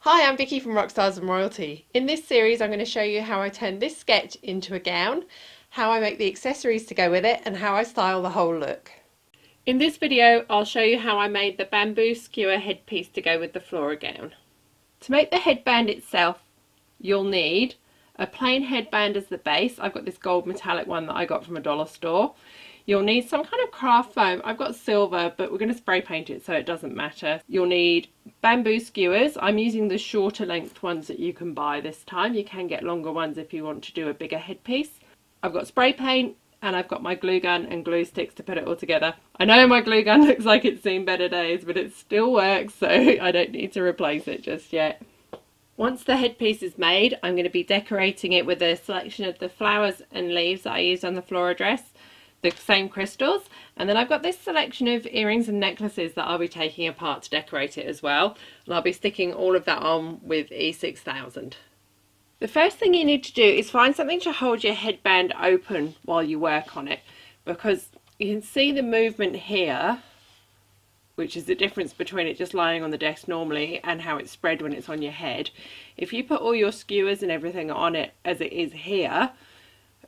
Hi, I'm Vicky from Rockstars and Royalty. In this series, I'm going to show you how I turn this sketch into a gown, how I make the accessories to go with it, and how I style the whole look. In this video, I'll show you how I made the bamboo skewer headpiece to go with the Flora gown. To make the headband itself, you'll need a plain headband as the base. I've got this gold metallic one that I got from a dollar store. You'll need some kind of craft foam. I've got silver, but we're going to spray paint it so it doesn't matter. You'll need bamboo skewers. I'm using the shorter length ones that you can buy this time. You can get longer ones if you want to do a bigger headpiece. I've got spray paint and I've got my glue gun and glue sticks to put it all together. I know my glue gun looks like it's seen better days, but it still works, so I don't need to replace it just yet. Once the headpiece is made, I'm going to be decorating it with a selection of the flowers and leaves that I used on the Flora dress, the same crystals, and then I've got this selection of earrings and necklaces that I'll be taking apart to decorate it as well, and I'll be sticking all of that on with E6000. The first thing you need to do is find something to hold your headband open while you work on it, because you can see the movement here, which is the difference between it just lying on the desk normally and how it's spread when it's on your head. If you put all your skewers and everything on it as it is here,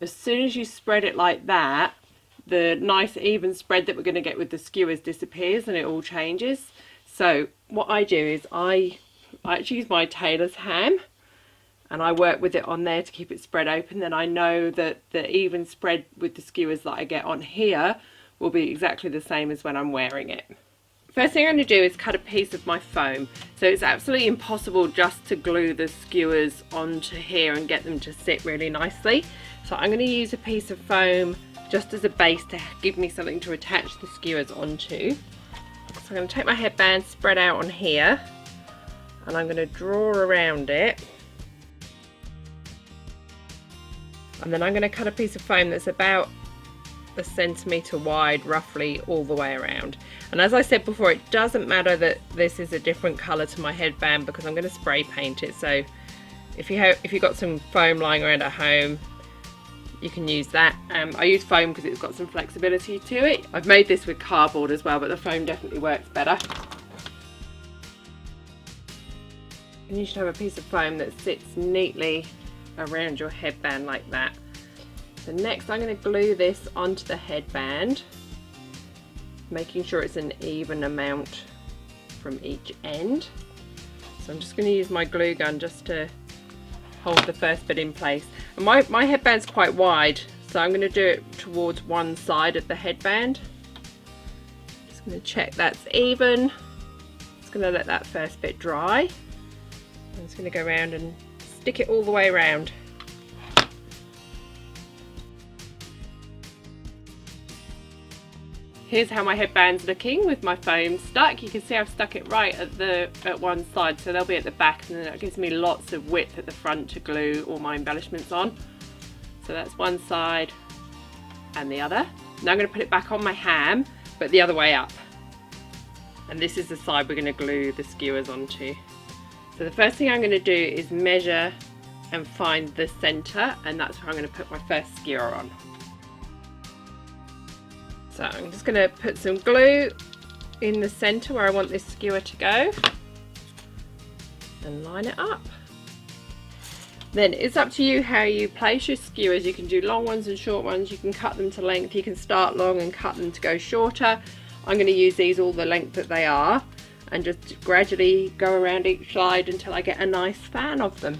as soon as you spread it like that, the nice even spread that we're going to get with the skewers disappears and it all changes. So what I do is I actually use my tailor's ham and I work with it on there to keep it spread open. Then I know that the even spread with the skewers that I get on here will be exactly the same as when I'm wearing it. First thing I'm going to do is cut a piece of my foam. So it's absolutely impossible just to glue the skewers onto here and get them to sit really nicely. So I'm going to use a piece of foam just as a base to give me something to attach the skewers onto. So I'm going to take my headband, spread out on here, and I'm going to draw around it. And then I'm going to cut a piece of foam that's about a centimetre wide roughly all the way around. And as I said before, it doesn't matter that this is a different colour to my headband because I'm going to spray paint it. So if you've got some foam lying around at home, you can use that. I use foam because it's got some flexibility to it. I've made this with cardboard as well, but the foam definitely works better. And you should have a piece of foam that sits neatly around your headband like that. So next I'm going to glue this onto the headband, making sure it's an even amount from each end. So I'm just going to use my glue gun just to hold the first bit in place. And my headband's quite wide, so I'm going to do it towards one side of the headband. Just going to check that's even. Just going to let that first bit dry. I'm just going to go around and stick it all the way around. Here's how my headband's looking with my foam stuck. You can see I've stuck it right at one side, so they'll be at the back, and then that gives me lots of width at the front to glue all my embellishments on. So that's one side and the other. Now I'm going to put it back on my ham, but the other way up. And this is the side we're going to glue the skewers onto. So the first thing I'm going to do is measure and find the centre, and that's where I'm going to put my first skewer on. So I'm just going to put some glue in the centre where I want this skewer to go and line it up. Then it's up to you how you place your skewers. You can do long ones and short ones, you can cut them to length, you can start long and cut them to go shorter. I'm going to use these all the length that they are and just gradually go around each side until I get a nice fan of them.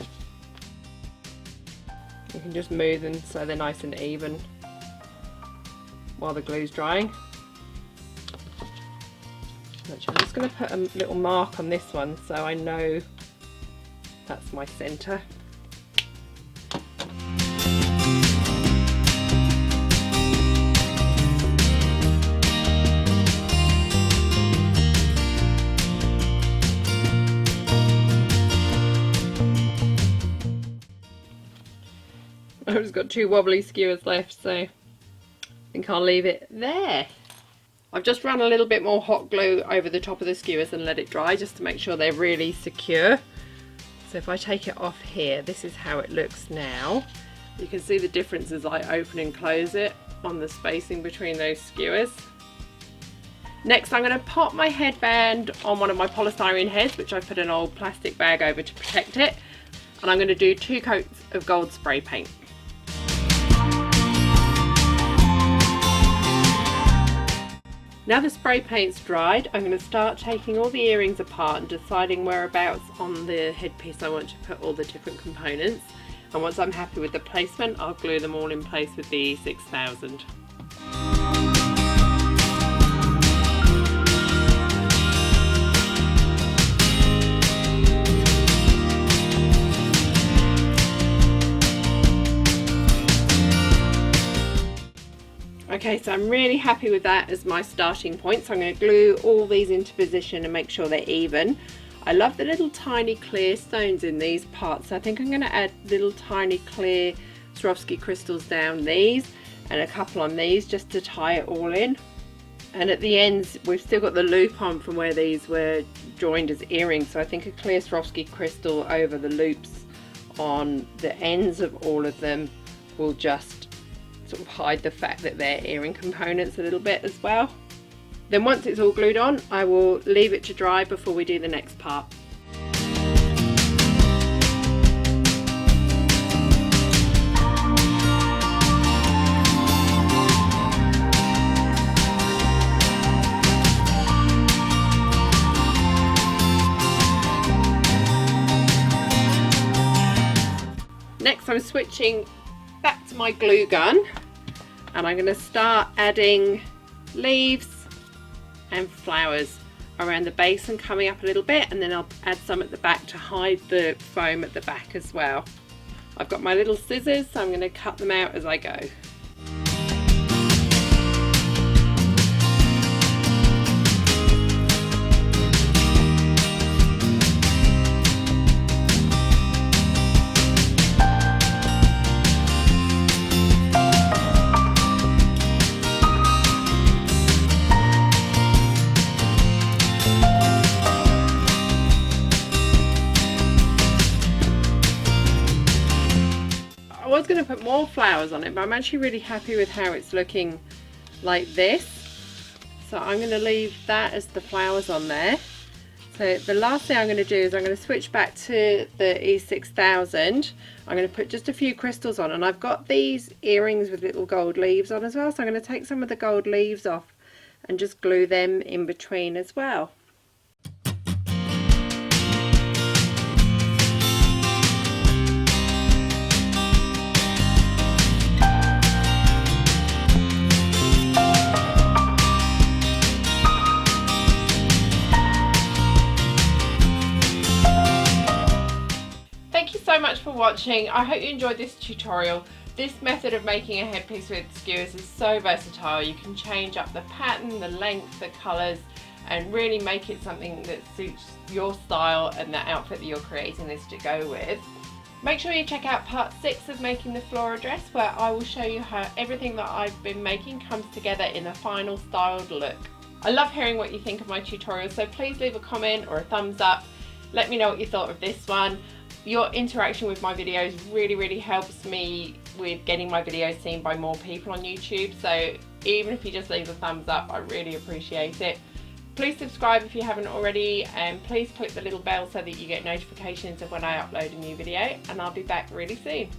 You can just move them so they're nice and even while the glue's drying. Actually, I'm just going to put a little mark on this one so I know that's my centre. I've just got two wobbly skewers left, so I think I'll leave it there. I've just run a little bit more hot glue over the top of the skewers and let it dry just to make sure they're really secure. So if I take it off here, this is how it looks now. You can see the difference as I open and close it on the spacing between those skewers. Next I'm going to pop my headband on one of my polystyrene heads, which I put an old plastic bag over to protect it, and I'm going to do 2 coats of gold spray paint. Now the spray paint's dried, I'm going to start taking all the earrings apart and deciding whereabouts on the headpiece I want to put all the different components. And once I'm happy with the placement, I'll glue them all in place with the E6000. Okay, so I'm really happy with that as my starting point, so I'm going to glue all these into position and make sure they're even. I love the little tiny clear stones in these parts, so I think I'm going to add little tiny clear Swarovski crystals down these and a couple on these just to tie it all in. And at the ends we've still got the loop on from where these were joined as earrings, so I think a clear Swarovski crystal over the loops on the ends of all of them will just sort of hide the fact that they're earring components a little bit as well. Then once it's all glued on, I will leave it to dry before we do the next part. Next I'm switching back to my glue gun and I'm going to start adding leaves and flowers around the base and coming up a little bit, and then I'll add some at the back to hide the foam at the back as well. I've got my little scissors, so I'm going to cut them out as I go. I was going to put more flowers on it, but I'm actually really happy with how it's looking like this, so I'm going to leave that as the flowers on there. So the last thing I'm going to do is I'm going to switch back to the E6000. I'm going to put just a few crystals on, and I've got these earrings with little gold leaves on as well, so I'm going to take some of the gold leaves off and just glue them in between as well. So much for watching. I hope you enjoyed this tutorial. This method of making a headpiece with skewers is so versatile. You can change up the pattern, the length, the colours, and really make it something that suits your style and the outfit that you're creating this to go with. Make sure you check out part 6 of making the Flora dress, where I will show you how everything that I've been making comes together in a final styled look. I love hearing what you think of my tutorials, so please leave a comment or a thumbs up. Let me know what you thought of this one. Your interaction with my videos really helps me with getting my videos seen by more people on YouTube, so even if you just leave a thumbs up, I really appreciate it. Please subscribe if you haven't already, and please click the little bell so that you get notifications of when I upload a new video, and I'll be back really soon.